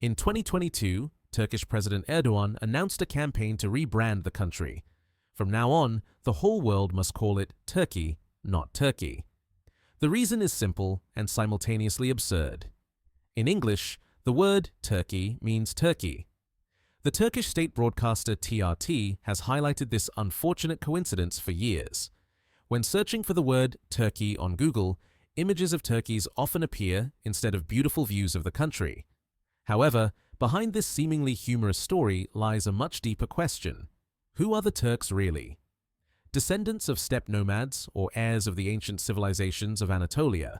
In 2022, Turkish President Erdogan announced a campaign to rebrand the country. From now on, the whole world must call it Turkey, not Turkey. The reason is simple and simultaneously absurd. In English, the word Turkey means Turkey. The Turkish state broadcaster TRT has highlighted this unfortunate coincidence for years. When searching for the word Turkey on Google, images of turkeys often appear instead of beautiful views of the country. However, behind this seemingly humorous story lies a much deeper question. Who are the Turks really? Descendants of steppe nomads or heirs of the ancient civilizations of Anatolia.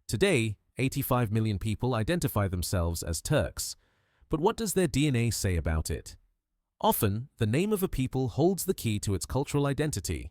Today, 85 million people identify themselves as Turks. But what does their DNA say about it? Often, the name of a people holds the key to its cultural identity.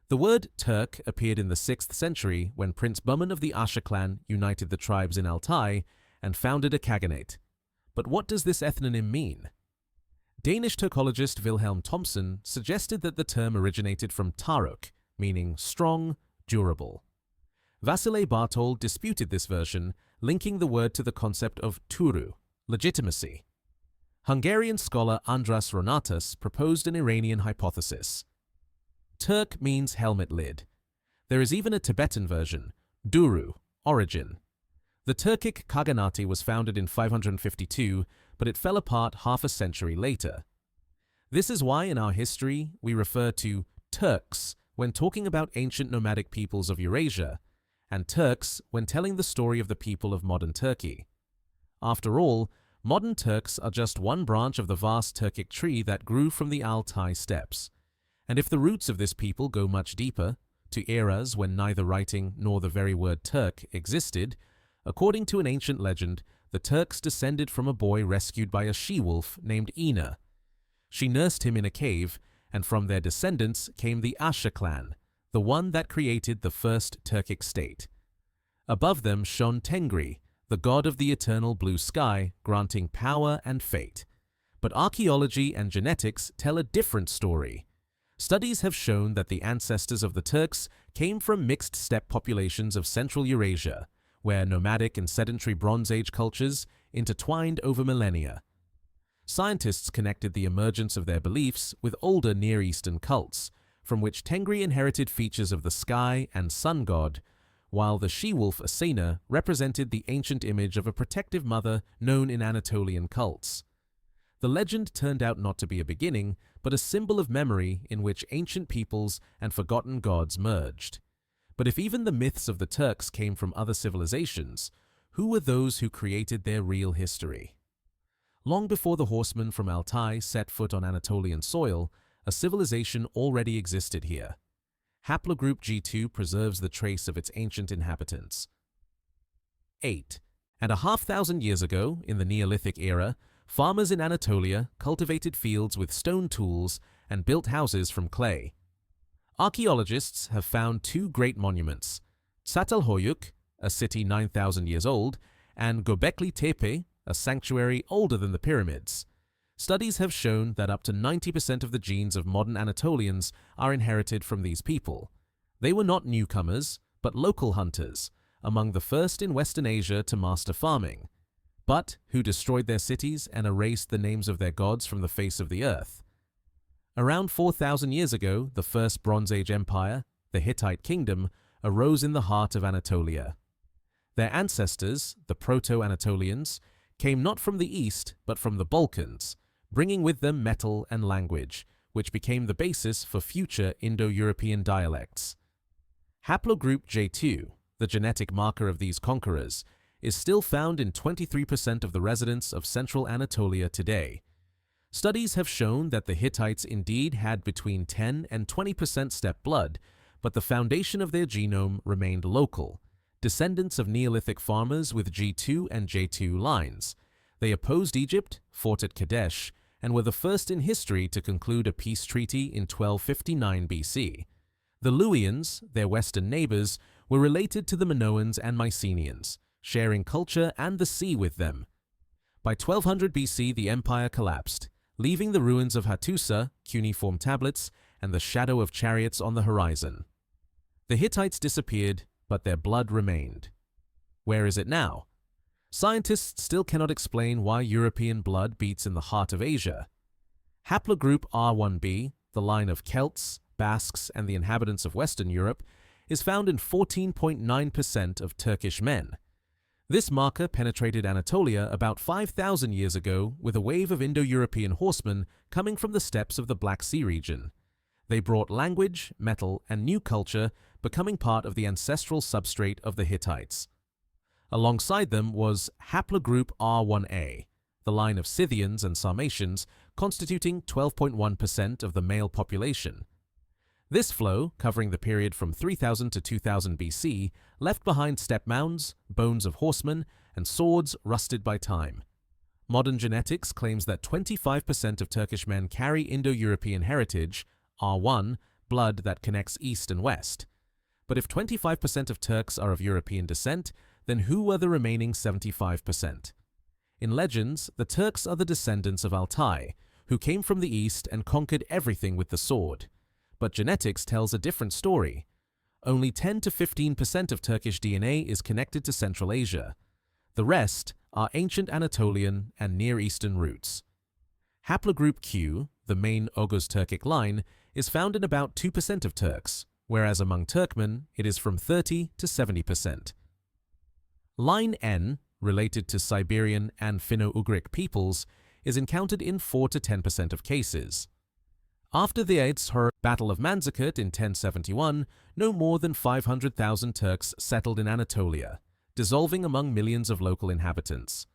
The word Turk appeared in the 6th century when Prince Bahman of the Asha clan united the tribes in Altai and founded a khaganate. But what does this ethnonym mean? Danish Turkologist Wilhelm Thomsen suggested that the term originated from Taruk, meaning strong, durable. Vasile Bartol disputed this version, linking the word to the concept of turu, legitimacy. Hungarian scholar Andras Ronatas proposed an Iranian hypothesis. Turk means helmet lid. There is even a Tibetan version, Duru, origin. The Turkic Khaganate was founded in 552, but it fell apart half a century later. This is why in our history we refer to Turks when talking about ancient nomadic peoples of Eurasia, and Turks when telling the story of the people of modern Turkey. After all, modern Turks are just one branch of the vast Turkic tree that grew from the Altai steppes. And if the roots of this people go much deeper, to eras when neither writing nor the very word Turk existed, according to an ancient legend, the Turks descended from a boy rescued by a she-wolf named Ina. She nursed him in a cave, and from their descendants came the Asha clan, the one that created the first Turkic state. Above them shone Tengri, the god of the eternal blue sky, granting power and fate. But archaeology and genetics tell a different story. Studies have shown that the ancestors of the Turks came from mixed steppe populations of Central Eurasia, where nomadic and sedentary Bronze Age cultures intertwined over millennia. Scientists connected the emergence of their beliefs with older Near Eastern cults, from which Tengri inherited features of the sky and sun god, while the she-wolf Asena represented the ancient image of a protective mother known in Anatolian cults. The legend turned out not to be a beginning, but a symbol of memory in which ancient peoples and forgotten gods merged. But if even the myths of the Turks came from other civilizations, who were those who created their real history? Long before the horsemen from Altai set foot on Anatolian soil, a civilization already existed here. Haplogroup G2 preserves the trace of its ancient inhabitants. 8,500 years ago, in the Neolithic era, farmers in Anatolia cultivated fields with stone tools and built houses from clay. Archaeologists have found two great monuments, Çatalhöyük, a city 9,000 years old, and Göbekli Tepe, a sanctuary older than the pyramids. Studies have shown that up to 90% of the genes of modern Anatolians are inherited from these people. They were not newcomers, but local hunters, among the first in Western Asia to master farming, but who destroyed their cities and erased the names of their gods from the face of the earth. Around 4,000 years ago, the first Bronze Age empire, the Hittite kingdom, arose in the heart of Anatolia. Their ancestors, the Proto-Anatolians, came not from the east, but from the Balkans, bringing with them metal and language, which became the basis for future Indo-European dialects. Haplogroup J2, the genetic marker of these conquerors, is still found in 23% of the residents of central Anatolia today. Studies have shown that the Hittites indeed had between 10 and 20% steppe blood, but the foundation of their genome remained local, descendants of Neolithic farmers with G2 and J2 lines. They opposed Egypt, fought at Kadesh, and were the first in history to conclude a peace treaty in 1259 BC. The Luwians, their western neighbors, were related to the Minoans and Mycenaeans, sharing culture and the sea with them. By 1200 BC, the empire collapsed, leaving the ruins of Hattusa, cuneiform tablets, and the shadow of chariots on the horizon. The Hittites disappeared, but their blood remained. Where is it now? Scientists still cannot explain why European blood beats in the heart of Asia. Haplogroup R1b, the line of Celts, Basques, and the inhabitants of Western Europe, is found in 14.9% of Turkish men. This marker penetrated Anatolia about 5,000 years ago with a wave of Indo-European horsemen coming from the steppes of the Black Sea region. They brought language, metal, and new culture, becoming part of the ancestral substrate of the Hittites. Alongside them was haplogroup R1a, the line of Scythians and Sarmatians, constituting 12.1% of the male population. This flow, covering the period from 3000 to 2000 BC, left behind steppe mounds, bones of horsemen, and swords rusted by time. Modern genetics claims that 25% of Turkish men carry Indo-European heritage, R1, blood that connects East and West. But if 25% of Turks are of European descent, then who are the remaining 75%? In legends, the Turks are the descendants of Altai, who came from the East and conquered everything with the sword. But genetics tells a different story. Only 10 to 15% of Turkish DNA is connected to Central Asia. The rest are ancient Anatolian and Near Eastern roots. Haplogroup Q, the main Oghuz Turkic line, is found in about 2% of Turks, whereas among Turkmen it is from 30 to 70%. Line N, related to Siberian and Finno-Ugric peoples, is encountered in 4 to 10% of cases. After the Eidsher Battle of Manzikert in 1071, no more than 500,000 Turks settled in Anatolia, dissolving among millions of local inhabitants.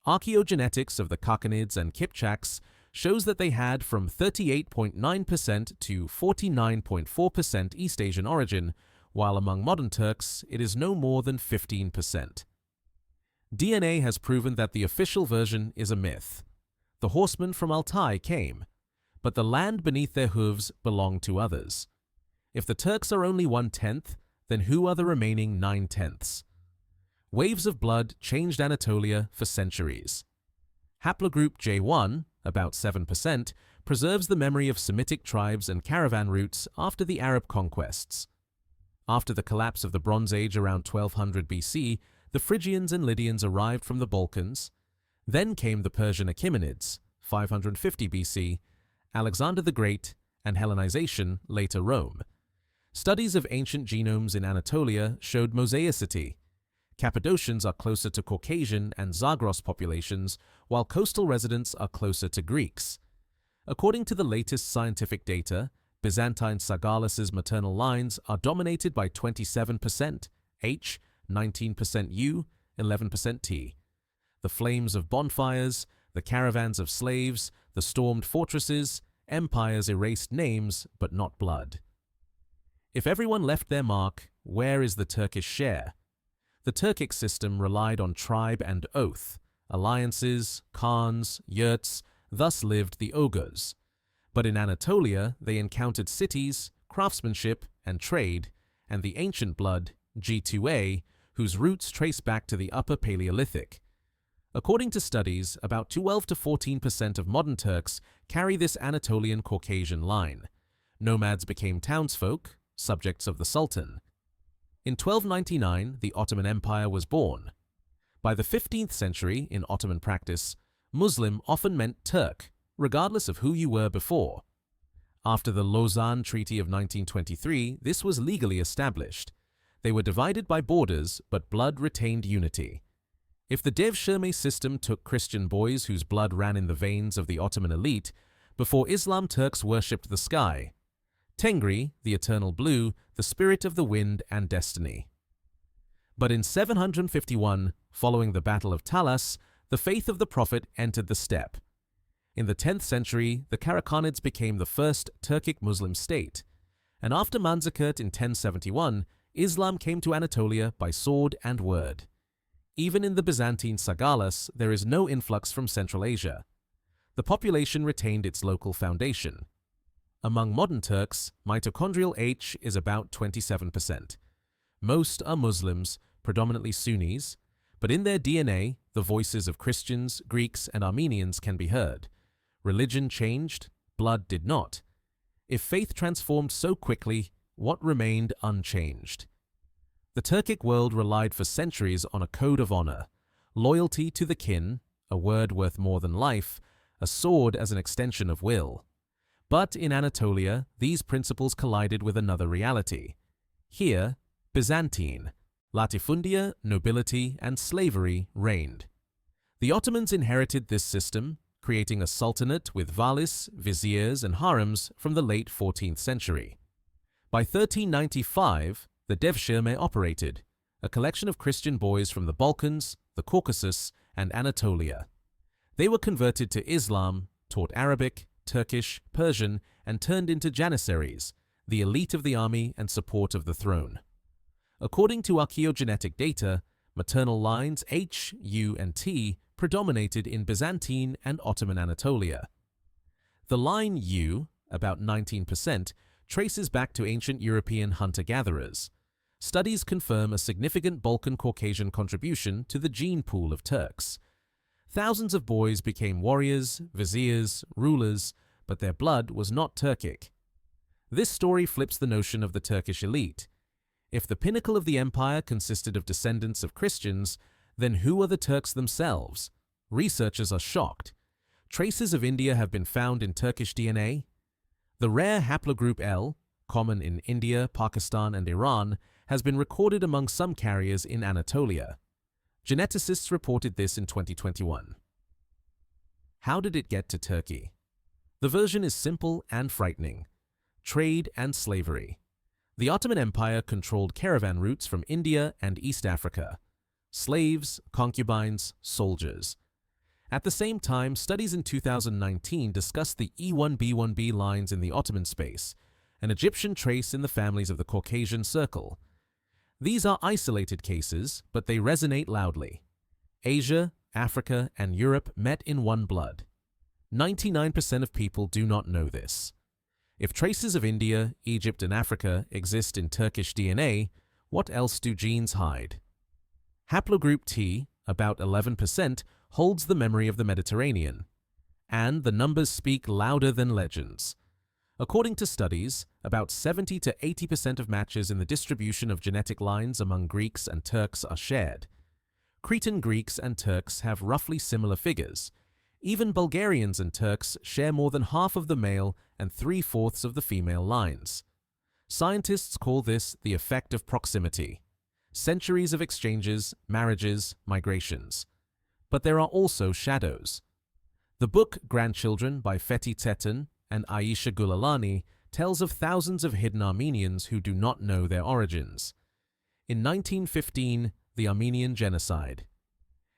Archaeogenetics of the Kakhanids and Kipchaks shows that they had from 38.9% to 49.4% East Asian origin, while among modern Turks it is no more than 15%. DNA has proven that the official version is a myth. The horsemen from Altai came, but the land beneath their hooves belonged to others. If the Turks are only 1/10, then who are the remaining 9/10? Waves of blood changed Anatolia for centuries. Haplogroup J1, about 7%, preserves the memory of Semitic tribes and caravan routes after the Arab conquests. After the collapse of the Bronze Age around 1200 BC, the Phrygians and Lydians arrived from the Balkans. Then came the Persian Achaemenids, 550 BC, Alexander the Great, and Hellenization, later Rome. Studies of ancient genomes in Anatolia showed mosaicity. Cappadocians are closer to Caucasian and Zagros populations, while coastal residents are closer to Greeks. According to the latest scientific data, Byzantine Sagalas's maternal lines are dominated by 27% H, 19% U, 11% T. The flames of bonfires, the caravans of slaves, the stormed fortresses, empires erased names, but not blood. If everyone left their mark, where is the Turkish share? The Turkic system relied on tribe and oath, alliances, khans, yurts, thus lived the Oghuz. But in Anatolia, they encountered cities, craftsmanship, and trade, and the ancient blood, G2A, whose roots trace back to the Upper Paleolithic. According to studies, about 12 to 14% of modern Turks carry this Anatolian Caucasian line. Nomads became townsfolk, subjects of the Sultan. In 1299, the Ottoman Empire was born. By the 15th century, in Ottoman practice, Muslim often meant Turk, regardless of who you were before. After the Lausanne Treaty of 1923, this was legally established. They were divided by borders, but blood retained unity. If the Devshirme system took Christian boys whose blood ran in the veins of the Ottoman elite, before Islam Turks worshipped the sky. Tengri, the eternal blue, the spirit of the wind and destiny. But in 751, following the Battle of Talas, the faith of the Prophet entered the steppe. In the 10th century, the Karakhanids became the first Turkic Muslim state, and after Manzikert in 1071, Islam came to Anatolia by sword and word. Even in the Byzantine Sagalas, there is no influx from Central Asia. The population retained its local foundation. Among modern Turks, mitochondrial H is about 27%. Most are Muslims, predominantly Sunnis, but in their DNA, the voices of Christians, Greeks, and Armenians can be heard. Religion changed, blood did not. If faith transformed so quickly, what remained unchanged? The Turkic world relied for centuries on a code of honor, loyalty to the kin, a word worth more than life, a sword as an extension of will. But in Anatolia, these principles collided with another reality. Here, Byzantine, latifundia, nobility, and slavery reigned. The Ottomans inherited this system, creating a sultanate with valis, viziers, and harems from the late 14th century. By 1395, the Devshirme operated, a collection of Christian boys from the Balkans, the Caucasus, and Anatolia. They were converted to Islam, taught Arabic, Turkish, Persian, and turned into janissaries, the elite of the army and support of the throne. According to archaeogenetic data, maternal lines H, U, and T predominated in Byzantine and Ottoman Anatolia. The line U, about 19%, traces back to ancient European hunter-gatherers. Studies confirm a significant Balkan-Caucasian contribution to the gene pool of Turks. Thousands of boys became warriors, viziers, rulers, but their blood was not Turkic. This story flips the notion of the Turkish elite. If the pinnacle of the empire consisted of descendants of Christians, then who are the Turks themselves? Researchers are shocked. Traces of India have been found in Turkish DNA. The rare haplogroup L, common in India, Pakistan, and Iran, has been recorded among some carriers in Anatolia. Geneticists reported this in 2021. How did it get to Turkey? The version is simple and frightening. Trade and slavery. The Ottoman Empire controlled caravan routes from India and East Africa. Slaves, concubines, soldiers. At the same time, studies in 2019 discussed the E1B1B lines in the Ottoman space, an Egyptian trace in the families of the Caucasian Circle. These are isolated cases, but they resonate loudly. Asia, Africa, and Europe met in one blood. 99% of people do not know this. If traces of India, Egypt, and Africa exist in Turkish DNA, what else do genes hide? Haplogroup T, about 11%, holds the memory of the Mediterranean. And the numbers speak louder than legends. According to studies, about 70 to 80% of matches in the distribution of genetic lines among Greeks and Turks are shared. Cretan Greeks and Turks have roughly similar figures. Even Bulgarians and Turks share more than half of the male and 3/4 of the female lines. Scientists call this the effect of proximity. Centuries of exchanges, marriages, migrations. But there are also shadows. The book Grandchildren by Fethi Tetin and Aisha Gulalani tells of thousands of hidden Armenians who do not know their origins. In 1915, the Armenian Genocide.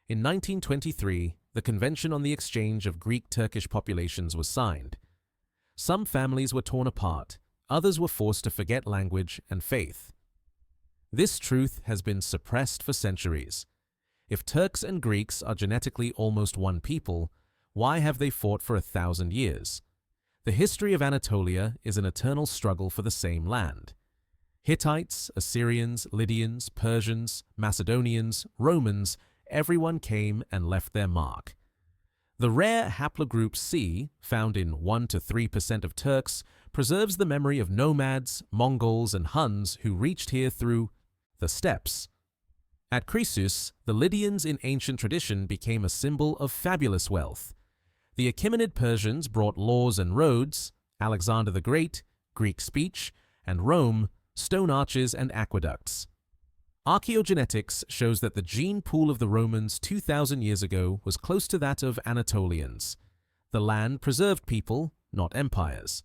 In 1923, the Convention on the Exchange of Greek-Turkish Populations was signed. Some families were torn apart, others were forced to forget language and faith. This truth has been suppressed for centuries. If Turks and Greeks are genetically almost one people, why have they fought for 1,000 years? The history of Anatolia is an eternal struggle for the same land. Hittites, Assyrians, Lydians, Persians, Macedonians, Romans, everyone came and left their mark. The rare haplogroup C, found in 1 to 3% of Turks, preserves the memory of nomads, Mongols, and Huns who reached here through the steppes. At Croesus, the Lydians in ancient tradition became a symbol of fabulous wealth. The Achaemenid Persians brought laws and roads, Alexander the Great, Greek speech, and Rome, stone arches and aqueducts. Archaeogenetics shows that the gene pool of the Romans 2,000 years ago was close to that of Anatolians. The land preserved people, not empires.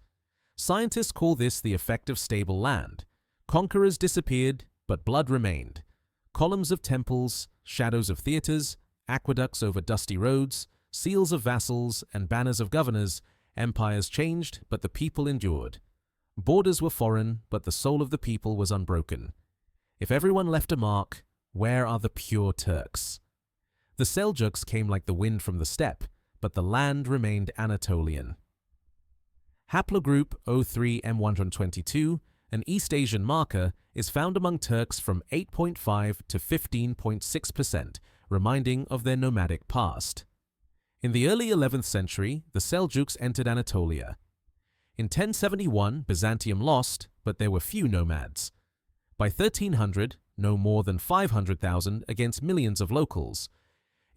Scientists call this the effect of stable land. Conquerors disappeared, but blood remained. Columns of temples, shadows of theaters, aqueducts over dusty roads, seals of vassals, and banners of governors. Empires changed, but the people endured. Borders were foreign, but the soul of the people was unbroken. If everyone left a mark, where are the pure Turks? The Seljuks came like the wind from the steppe, but the land remained Anatolian. Haplogroup O3M122, an East Asian marker, is found among Turks from 8.5 to 15.6%, reminding of their nomadic past. In the early 11th century, the Seljuks entered Anatolia. In 1071, Byzantium lost, but there were few nomads. By 1300, no more than 500,000 against millions of locals.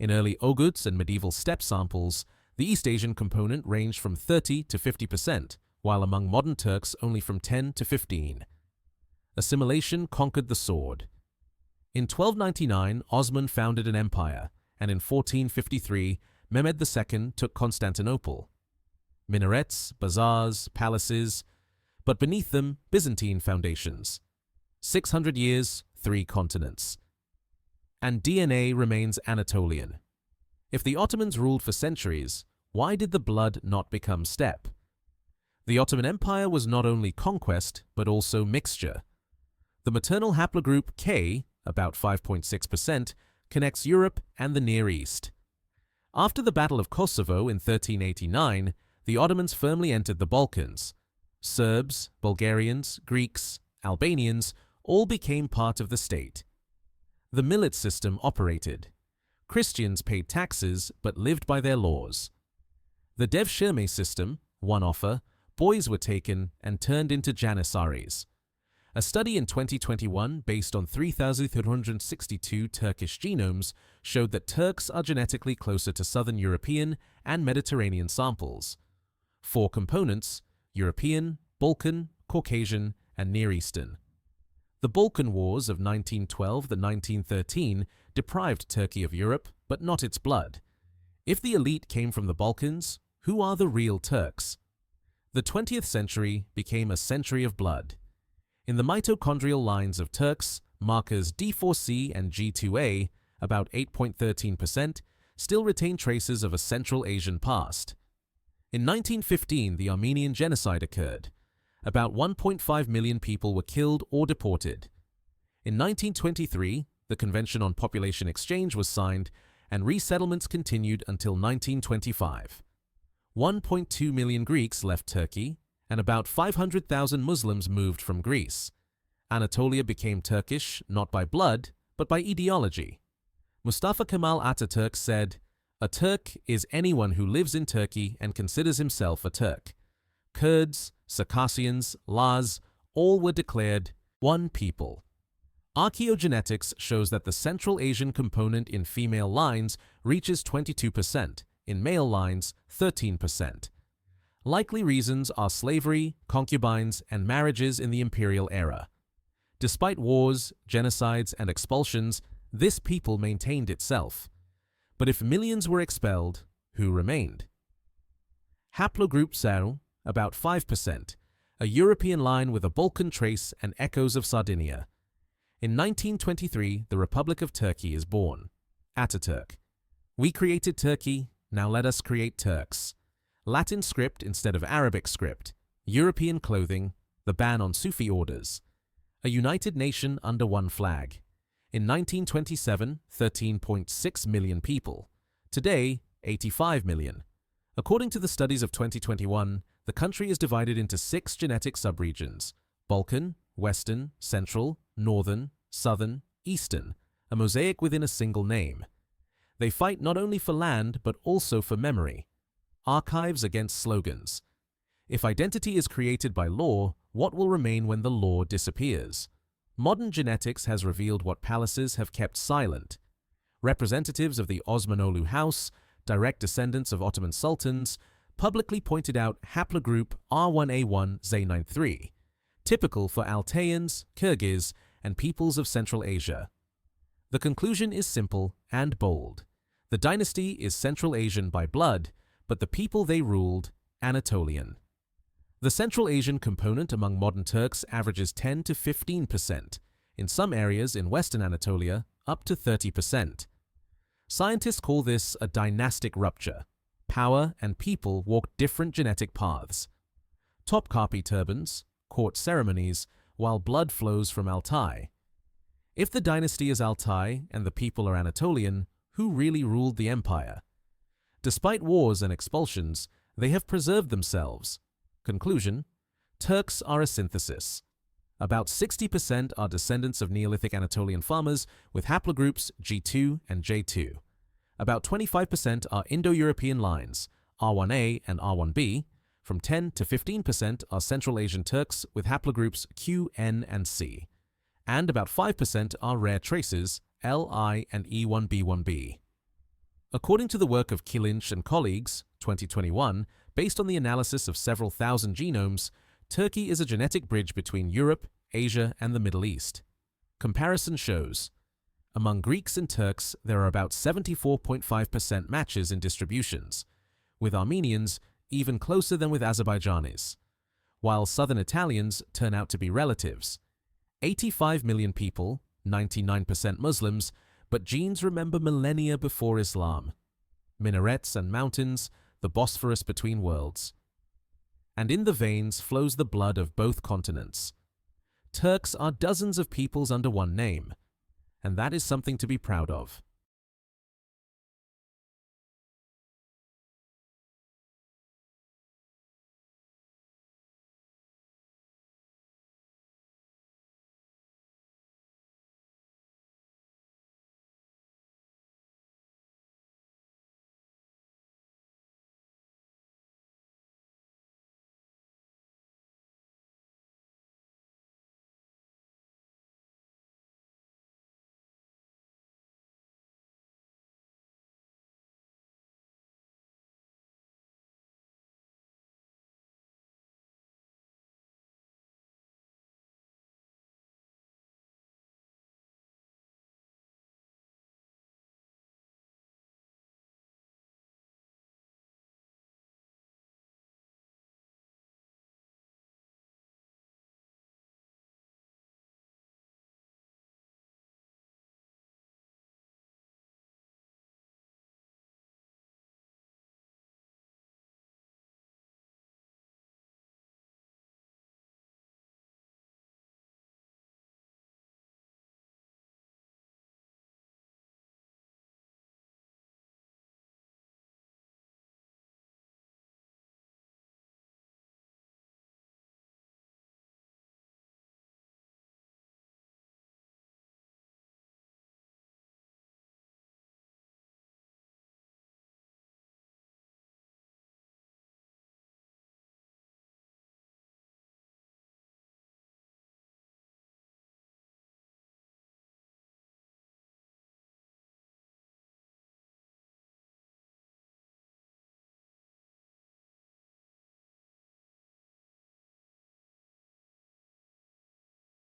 In early Oghuz and medieval steppe samples, the East Asian component ranged from 30 to 50%, while among modern Turks only from 10 to 15. Assimilation conquered the sword. In 1299, Osman founded an empire, and in 1453, Mehmed II took Constantinople. Minarets, bazaars, palaces, but beneath them, Byzantine foundations. 600 years, 3 continents. And DNA remains Anatolian. If the Ottomans ruled for centuries, why did the blood not become steppe? The Ottoman Empire was not only conquest, but also mixture. The maternal haplogroup K, about 5.6%, connects Europe and the Near East. After the Battle of Kosovo in 1389, the Ottomans firmly entered the Balkans. Serbs, Bulgarians, Greeks, Albanians all became part of the state. The millet system operated. Christians paid taxes but lived by their laws. The devshirme system, one offer, boys were taken and turned into janissaries. A study in 2021 based on 3,362 Turkish genomes showed that Turks are genetically closer to Southern European and Mediterranean samples. 4 components: European, Balkan, Caucasian, and Near Eastern. The Balkan Wars of 1912 to 1913 deprived Turkey of Europe, but not its blood. If the elite came from the Balkans, who are the real Turks? The 20th century became a century of blood. In the mitochondrial lines of Turks, markers D4C and G2A, about 8.13%, still retain traces of a Central Asian past. In 1915, the Armenian genocide occurred. About 1.5 million people were killed or deported. In 1923, the Convention on Population Exchange was signed, and resettlements continued until 1925. 1.2 million Greeks left Turkey, and about 500,000 Muslims moved from Greece. Anatolia became Turkish not by blood, but by ideology. Mustafa Kemal Ataturk said, "A Turk is anyone who lives in Turkey and considers himself a Turk." Kurds, Circassians, Laz, all were declared one people. Archaeogenetics shows that the Central Asian component in female lines reaches 22%, in male lines 13%. Likely reasons are slavery, concubines, and marriages in the Imperial era. Despite wars, genocides, and expulsions, this people maintained itself. But if millions were expelled, who remained? Haplogroup Zero, about 5%, a European line with a Balkan trace and echoes of Sardinia. In 1923, the Republic of Turkey is born. Ataturk. We created Turkey, now let us create Turks. Latin script instead of Arabic script, European clothing, the ban on Sufi orders. A united nation under one flag. In 1927, 13.6 million people. Today, 85 million. According to the studies of 2021, the country is divided into 6 genetic subregions: Balkan, Western, Central, Northern, Southern, Eastern, a mosaic within a single name. They fight not only for land but also for memory. Archives against slogans. If identity is created by law, what will remain when the law disappears? Modern genetics has revealed what palaces have kept silent. Representatives of the Osmanolu house, direct descendants of Ottoman sultans, publicly pointed out haplogroup R1A1 Z93, typical for Altaians, Kyrgyz, and peoples of Central Asia. The conclusion is simple and bold. The dynasty is Central Asian by blood, but the people they ruled, Anatolian. The Central Asian component among modern Turks averages 10 to 15%, in some areas in Western Anatolia, up to 30%. Scientists call this a dynastic rupture. Power and people walk different genetic paths. Topkapi turbans, court ceremonies, while blood flows from Altai. If the dynasty is Altai and the people are Anatolian, who really ruled the empire? Despite wars and expulsions, they have preserved themselves. Conclusion: Turks are a synthesis. About 60% are descendants of Neolithic Anatolian farmers with haplogroups G2 and J2. About 25% are Indo-European lines, R1A and R1B. From 10 to 15% are Central Asian Turks with haplogroups Q, N, and C. And about 5% are rare traces, L, I, and E1B1B. According to the work of Kilinch and colleagues, 2021, based on the analysis of several thousand genomes, Turkey is a genetic bridge between Europe, Asia, and the Middle East. Comparison shows, among Greeks and Turks, there are about 74.5% matches in distributions, with Armenians even closer than with Azerbaijanis, while southern Italians turn out to be relatives. 85 million people, 99% Muslims, but genes remember millennia before Islam. Minarets and mountains, the Bosphorus between worlds. And in the veins flows the blood of both continents. Turks are dozens of peoples under one name, and that is something to be proud of.